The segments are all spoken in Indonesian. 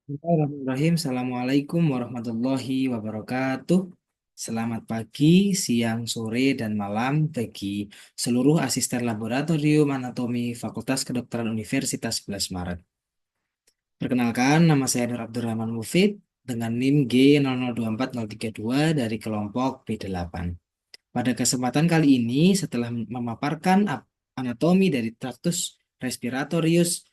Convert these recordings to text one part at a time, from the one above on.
Bismillahirrahmanirrahim. Assalamualaikum warahmatullahi wabarakatuh. Selamat pagi, siang, sore, dan malam bagi seluruh asisten laboratorium anatomi Fakultas Kedokteran Universitas 11 Maret. Perkenalkan, nama saya Nur Abdurrahman Mufid dengan NIM G002432 dari kelompok B8. Pada kesempatan kali ini, setelah memaparkan anatomi dari traktus respiratorius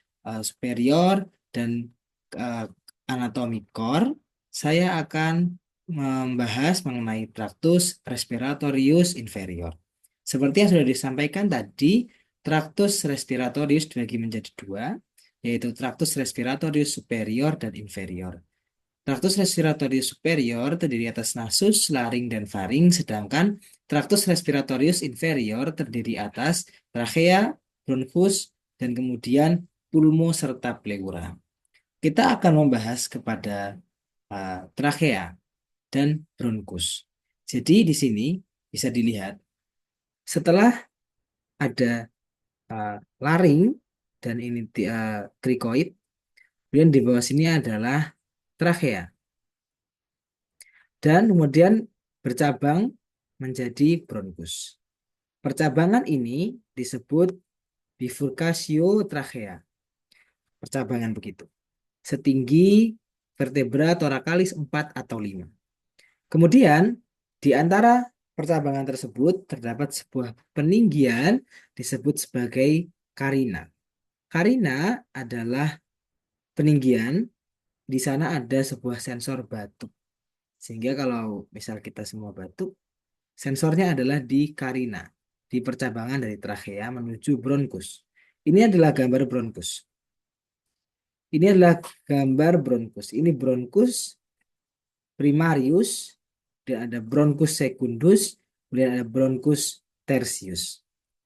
superior dan eh, anatomi core, saya akan membahas mengenai traktus respiratorius inferior. Seperti yang sudah disampaikan tadi, traktus respiratorius dibagi menjadi dua, yaitu traktus respiratorius superior dan inferior. Traktus respiratorius superior terdiri atas nasus, laring, dan faring, sedangkan traktus respiratorius inferior terdiri atas trachea, bronkus, dan kemudian pulmo serta pleura. Kita akan membahas kepada trachea dan bronkus. Jadi di sini bisa dilihat setelah ada laring dan ini krikoid, kemudian di bawah sini adalah trachea. Dan kemudian bercabang menjadi bronkus. Percabangan ini disebut bifurcatio trachea. Percabangan begitu. Setinggi vertebra thoracalis 4 atau 5. Kemudian di antara percabangan tersebut terdapat sebuah peninggian disebut sebagai karina. Karina adalah peninggian, di sana ada sebuah sensor batuk. Sehingga kalau misal kita semua batuk, sensornya adalah di karina, di percabangan dari trachea menuju bronkus. Ini adalah gambar bronkus. Ini adalah gambar bronkus. Ini bronkus primarius, dan ada bronkus secundus, kemudian ada bronkus tertius.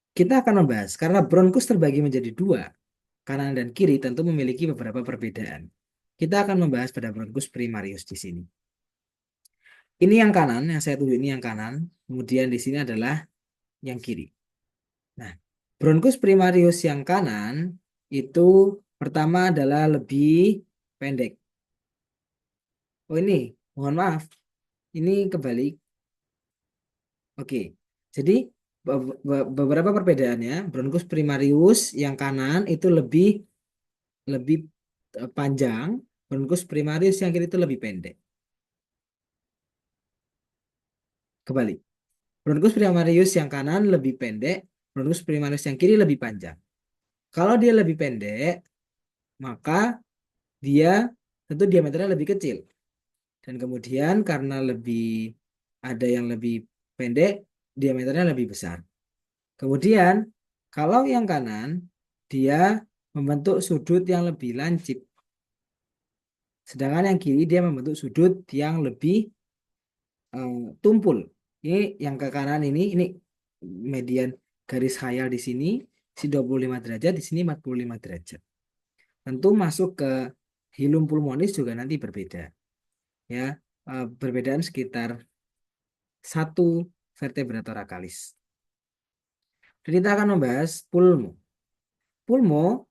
Kita akan membahas, karena bronkus terbagi menjadi dua, kanan dan kiri tentu memiliki beberapa perbedaan. Kita akan membahas pada bronkus primarius di sini. Ini yang kanan, yang saya tunjuk ini yang kanan. Kemudian di sini adalah yang kiri. Nah, bronkus primarius yang kanan itu pertama adalah lebih pendek. Oh ini, mohon maaf, ini kebalik. Oke, jadi beberapa perbedaannya, bronkus primarius yang kanan itu lebih lebih panjang, bronkus primarius yang kiri itu lebih pendek. Kebalik. Bronkus primarius yang kanan lebih pendek, bronkus primarius yang kiri lebih panjang. Kalau dia lebih pendek, maka dia tentu diameternya lebih kecil. Dan kemudian karena lebih ada yang lebih pendek, diameternya lebih besar. Kemudian kalau yang kanan, dia membentuk sudut yang lebih lancip. Sedangkan yang kiri dia membentuk sudut yang lebih tumpul. Ini yang ke kanan ini median garis khayal di sini, 25 derajat, di sini 45 derajat. Tentu masuk ke hilum pulmonis juga nanti berbeda. Ya, perbedaan sekitar 1 vertebra thoracalis. Dan kita akan membahas pulmo. Pulmo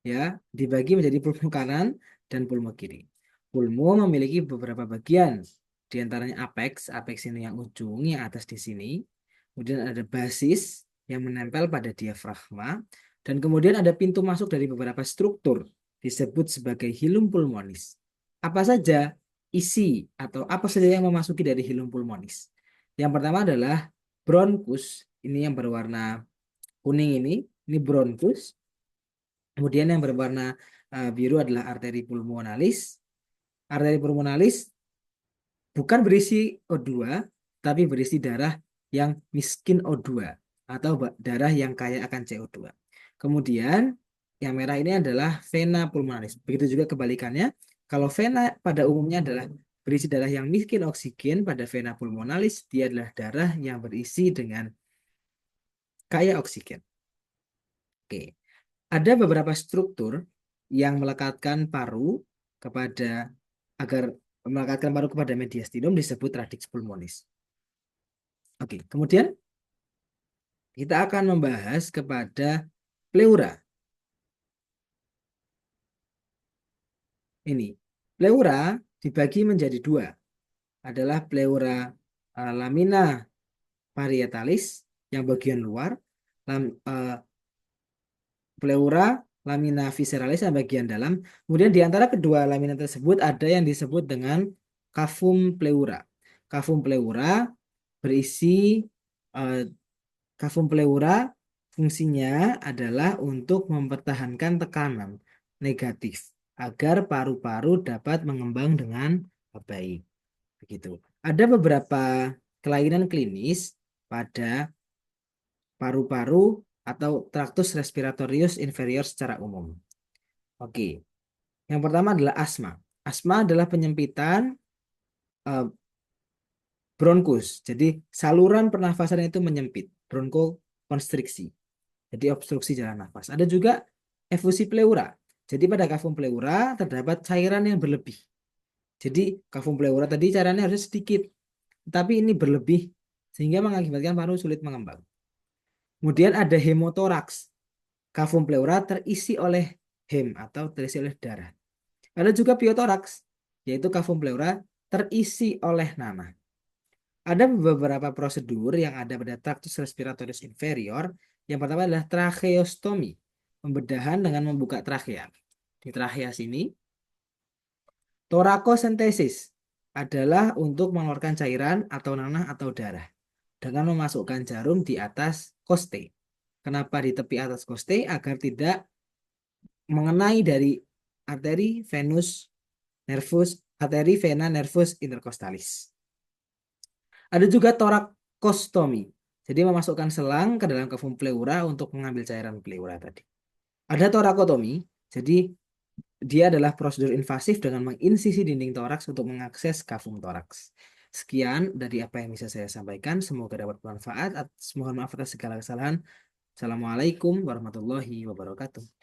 ya dibagi menjadi pulmo kanan dan pulmo kiri. Pulmo memiliki beberapa bagian, di antaranya apex. Apex ini yang ujung, yang atas di sini. Kemudian ada basis yang menempel pada diafragma, dan kemudian ada pintu masuk dari beberapa struktur disebut sebagai hilum pulmonis. Apa saja isi atau apa saja yang memasuki dari hilum pulmonis? Yang pertama adalah bronkus, ini yang berwarna kuning ini bronkus. Kemudian yang berwarna biru adalah arteri pulmonalis. Arteri pulmonalis bukan berisi O2, tapi berisi darah yang miskin O2 atau darah yang kaya akan CO2. Kemudian yang merah ini adalah vena pulmonalis. Begitu juga kebalikannya. Kalau vena pada umumnya adalah berisi darah yang miskin oksigen, pada vena pulmonalis dia adalah darah yang berisi dengan kaya oksigen. Oke. Ada beberapa struktur yang melekatkan paru kepada agar melekatkan paru kepada mediastinum disebut radix pulmonis. Oke, kemudian kita akan membahas kepada pleura. Ini. Pleura dibagi menjadi dua, adalah pleura lamina parietalis yang bagian luar, eh, pleura lamina visceralis yang bagian dalam. Kemudian di antara kedua lamina tersebut ada yang disebut dengan cavum pleura. Cavum pleura berisi eh, cavum pleura fungsinya adalah untuk mempertahankan tekanan negatif agar paru-paru dapat mengembang dengan baik. Begitu. Ada beberapa kelainan klinis pada paru-paru atau traktus respiratorius inferior secara umum. Oke, yang pertama adalah asma. Asma adalah penyempitan eh, bronkus. Jadi saluran pernafasan itu menyempit, bronkokonstriksi. Jadi obstruksi jalan nafas. Ada juga efusi pleura. Jadi pada kafum pleura terdapat cairan yang berlebih. Jadi kafum pleura tadi cairannya harus sedikit, tapi ini berlebih sehingga mengakibatkan paru sulit mengembang. Kemudian ada hemotoraks. Kavum pleura terisi oleh hem atau terisi oleh darah. Ada juga piotoraks, yaitu kavum pleura terisi oleh nanah. Ada beberapa prosedur yang ada pada traktus respiratorius inferior. Yang pertama adalah tracheostomi, pembedahan dengan membuka trachea. Di trachea sini, torakosentesis adalah untuk mengeluarkan cairan atau nanah atau darah dengan memasukkan jarum di atas koste. Kenapa di tepi atas koste? Agar tidak mengenai dari arteri venus nervus, arteri vena nervus intercostalis. Ada juga torakostomi. Jadi memasukkan selang ke dalam kafum pleura untuk mengambil cairan pleura tadi. Ada torakotomi. Jadi dia adalah prosedur invasif dengan menginsisi dinding toraks untuk mengakses kafum toraks. Sekian dari apa yang bisa saya sampaikan. Semoga dapat bermanfaat. Mohon maaf atas segala kesalahan. Assalamualaikum warahmatullahi wabarakatuh.